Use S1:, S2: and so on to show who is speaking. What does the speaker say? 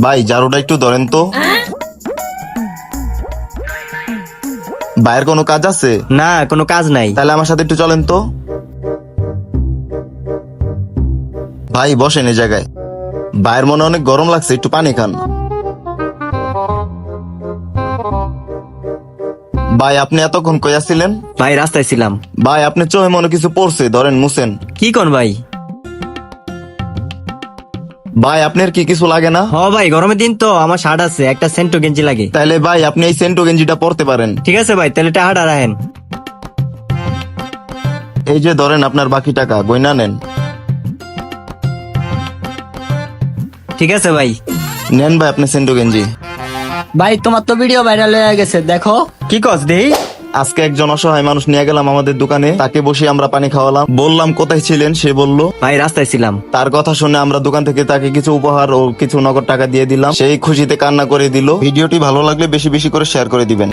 S1: ভাই ঝাড়ুটা একটু ধরেন তো। ভাইয়ের কোনো কাজ আছে?
S2: না, কোনো কাজ নাই।
S1: তাহলে আমার সাথে একটু চলেন তো। ভাই বসেন এই জায়গায়। ভাইয়ের মনে অনেক গরম লাগছে, একটু পানি খান। ভাই আপনি এতক্ষণ কই আছিলেন?
S2: ভাই রাস্তায় ছিলাম।
S1: ভাই আপনি চোখে মনে কিছু পড়ছে, ধরেন মুছেন।
S2: কি কোন ভাই?
S1: ভাই আপনার কি কিছু লাগে না?
S2: হ ভাই, গরমের দিন তো, আমার শার্ট আছে, একটা সেন্টো গেঞ্জি লাগে।
S1: তাহলে ভাই আপনি এই সেন্টো গেঞ্জিটা পরতে পারেন।
S2: ঠিক আছে ভাই, তাহলে টাকাটা রাখেন।
S1: এই যে ধরেন আপনার বাকি টাকা, গয়না নেন।
S2: ঠিক আছে ভাই।
S1: নেন ভাই আপনি সেন্টো গেঞ্জি।
S3: ভাই তোমার তো ভিডিও ভাইরাল হয়ে গেছে, দেখো।
S2: কি কস দেই?
S1: আজকে একজন অসহায় মানুষ নিয়ে গেলাম আমাদের দোকানে, তাকে বসে আমরা পানি খাওয়ালাম। বললাম কোথায় ছিলেন, সে বলল।
S2: ভাই রাস্তায় ছিলাম।
S1: তার কথা শুনে আমরা দোকান থেকে তাকে কিছু উপহার ও কিছু নগদ টাকা দিয়ে দিলাম। সেই খুশিতে কান্না করে দিল। ভিডিওটি ভালো লাগলে বেশি বেশি করে শেয়ার করে দিবেন।